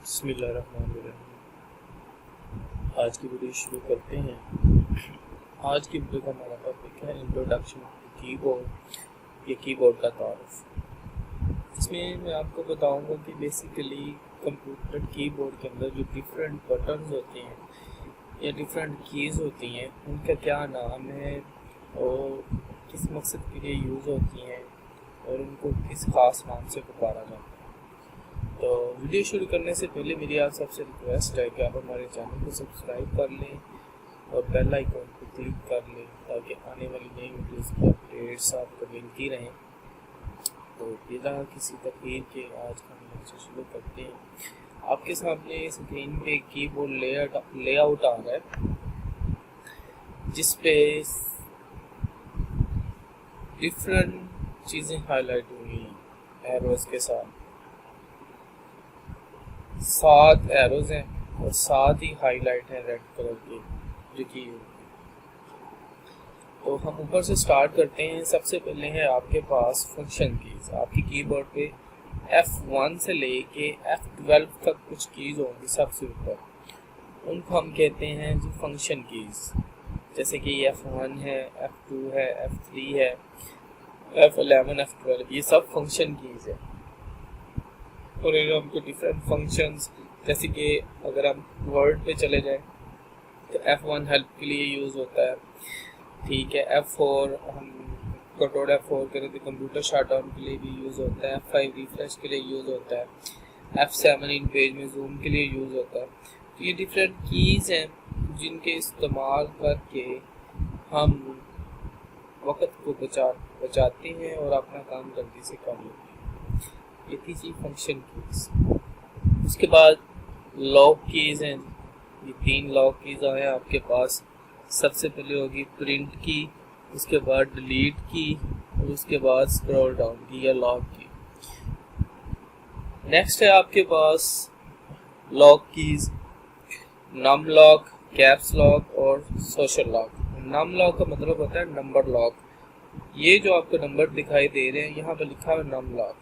बिस्मिल्लाहिर्रहमानिर्रहीम। आज की वीडियो शुरू करते हैं। आज की वीडियो का हमारा टॉपिक है इंट्रोडक्शन टू कीबोर्ड या कीबोर्ड का तारुफ। इसमें मैं आपको बताऊंगा कि बेसिकली कंप्यूटर कीबोर्ड के अंदर जो डिफरेंट बटन्स होते हैं या डिफरेंट कीज़ होती हैं उनका क्या नाम है और किस मकसद के लिए यूज़ होती हैं और उनको किस ख़ास नाम से पुकारा जाता है। तो वीडियो शुरू करने से पहले मेरी आप सबसे रिक्वेस्ट है कि आप हमारे चैनल को सब्सक्राइब कर लें और बेल आइकन को क्लिक कर लें ताकि आने वाली नई वीडियोस की अपडेट्स आपको मिलती रहें। तो बिना किसी तकरीर के आज हम लेक्चर शुरू करते हैं। आपके सामने स्क्रीन पे कीबोर्ड लेआउट आ रहा है जिस पे डिफरेंट चीज़ें हाईलाइट हुई हैं एरोज़ के साथ। 7 एरोज़ हैं और 7 ही हाईलाइट है रेड कलर के जो की। तो हम ऊपर से स्टार्ट करते हैं। सबसे पहले है आपके पास फंक्शन कीज़। आपकी कीबोर्ड पे F1 से लेके F12 तक कुछ कीज़ होंगी सबसे ऊपर, उनको हम कहते हैं जी फंक्शन कीज़। जैसे कि F1 है, F2 है, F3 है, F11, F12, ये सब फंक्शन कीज़ है। और हमको डिफरेंट फंक्शंस, जैसे कि अगर हम वर्ड पे चले जाएं तो F1 हेल्प के लिए यूज़ होता है, ठीक है। F4 हम कंट्रोल F4 करें तो कंप्यूटर शट डाउन के लिए भी यूज़ होता है। F5 रिफ्रेश के लिए यूज़ होता है। F7 इन पेज में जूम के लिए यूज़ होता है। तो ये डिफरेंट कीज़ हैं जिनके इस्तेमाल करके हम वक्त को बचाते हैं और अपना काम जल्दी से कर लेते हैं। ये थी जी फंक्शन कीज़। उसके बाद लॉक कीज़ हैं। ये 3 लॉक कीज़ आए हैं आपके पास। सबसे पहले होगी प्रिंट की, उसके बाद डिलीट की और उसके बाद स्क्रॉल डाउन की या लॉक की। नेक्स्ट है आपके पास lock keys, num lock, caps lock और सोशल लॉक। नम लॉक का मतलब होता है नंबर लॉक। ये जो आपको नंबर दिखाई दे रहे हैं यहाँ पर लिखा है नम लॉक।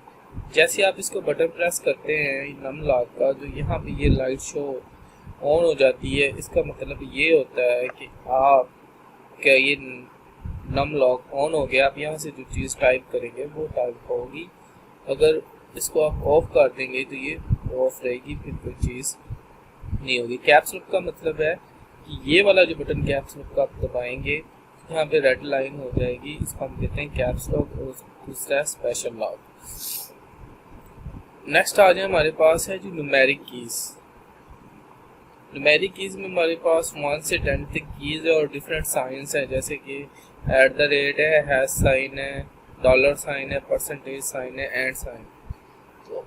जैसे आप इसको बटन प्रेस करते हैं नम लॉक का, जो यहाँ पे ये लाइट शो ऑन हो जाती है, इसका मतलब ये होता है कि आप क्या ये नम लॉक ऑन हो गया। आप यहाँ से जो चीज़ टाइप करेंगे वो टाइप होगी। अगर इसको आप ऑफ कर देंगे तो ये ऑफ रहेगी, फिर कोई चीज़ नहीं होगी। कैप्स लॉक का मतलब है कि ये वाला जो बटन कैप्स लॉक का आप दबाएंगे यहाँ पे रेड लाइन हो जाएगी, इसको हम कहते हैं कैप्स लॉक। और दूसरा स्पेशल लॉक। नेक्स्ट आ जाए हमारे पास है जो न्यूमेरिक कीज़। न्यूमेरिक कीज़ में हमारे पास 1 से 10 तक कीज़ है और डिफरेंट साइंस है, जैसे कि @ है, हैश साइन है, डॉलर साइन है, परसेंटेज साइन है, एंड साइन। तो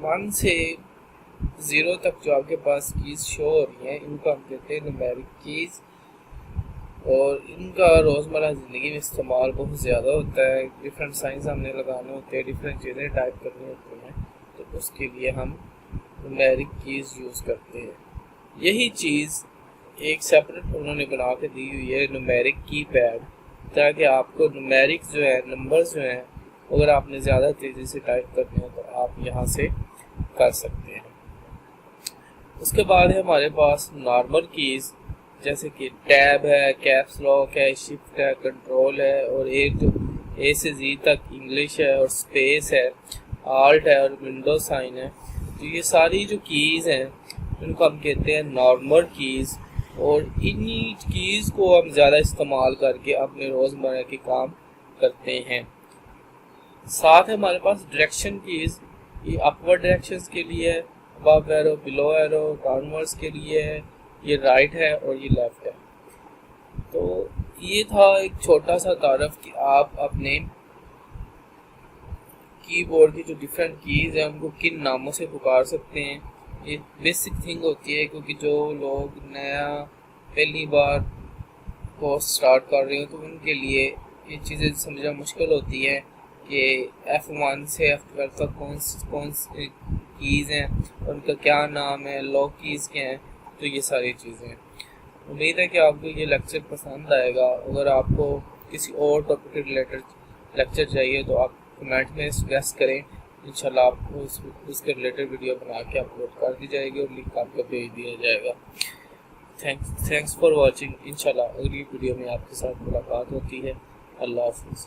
1 से 0 तक जो आपके पास कीज़ शो हो रही हैं इनको हम कहते हैं न्यूमेरिक कीज़। और इनका रोज़मर्रा ज़िंदगी में इस्तेमाल बहुत ज़्यादा होता है। डिफरेंट साइंस हमने लगाने होते हैं, डिफरेंट चीज़ें टाइप करनी होती हैं, तो उसके लिए हम न्यूमेरिक कीज़ यूज़ करते हैं। यही चीज़ एक सेपरेट उन्होंने बना के दी हुई है न्यूमेरिक कीपैड, ताकि आपको न्यूमेरिक जो है, नंबर्स जो हैं, अगर आपने ज़्यादा तेज़ी से टाइप करने हो तो आप यहाँ से कर सकते हैं। उसके बाद है हमारे पास नॉर्मल कीज़, जैसे कि टैब है, कैप्स लॉक है, शिफ्ट है, कंट्रोल है और A से Z तक इंग्लिश है और स्पेस है, आल्ट है और विंडो साइन है। तो ये सारी जो कीज़ हैं इनको हम कहते हैं नॉर्मल कीज़। और इन्हीं कीज़ को हम ज़्यादा इस्तेमाल करके अपने रोज़मर्रा के काम करते हैं। साथ है हमारे पास डायरेक्शन कीज़। ये अपवर्ड डायरेक्शंस के लिए है, above arrow, below arrow, downwards के लिए है, ये राइट है और ये लेफ्ट है। तो ये था एक छोटा सा तारफ़ कि आप अपने कीबोर्ड की जो डिफरेंट कीज़ हैं उनको किन नामों से पुकार सकते हैं। ये बेसिक थिंग होती है, क्योंकि जो लोग नया पहली बार कोर्स स्टार्ट कर रहे हो तो उनके लिए ये चीज़ें समझना मुश्किल होती है कि F1 से F12 तक कौन सी कीज़ हैं, उनका क्या नाम है, लॉक कीज़ क्या हैं। तो ये सारी चीज़ें हैं। उम्मीद है कि आपको ये लेक्चर पसंद आएगा। अगर आपको किसी और टॉपिक के रिलेटेड लेक्चर चाहिए तो आप कमेंट में सजेस्ट करें, इंशाल्लाह आपको उसके रिलेटेड वीडियो बना के अपलोड कर दी जाएगी और लिंक आपको भेज दिया जाएगा। Thanks for watching. इंशाल्लाह अगली वीडियो में आपके साथ मुलाकात होती है। अल्लाह हाफिज़।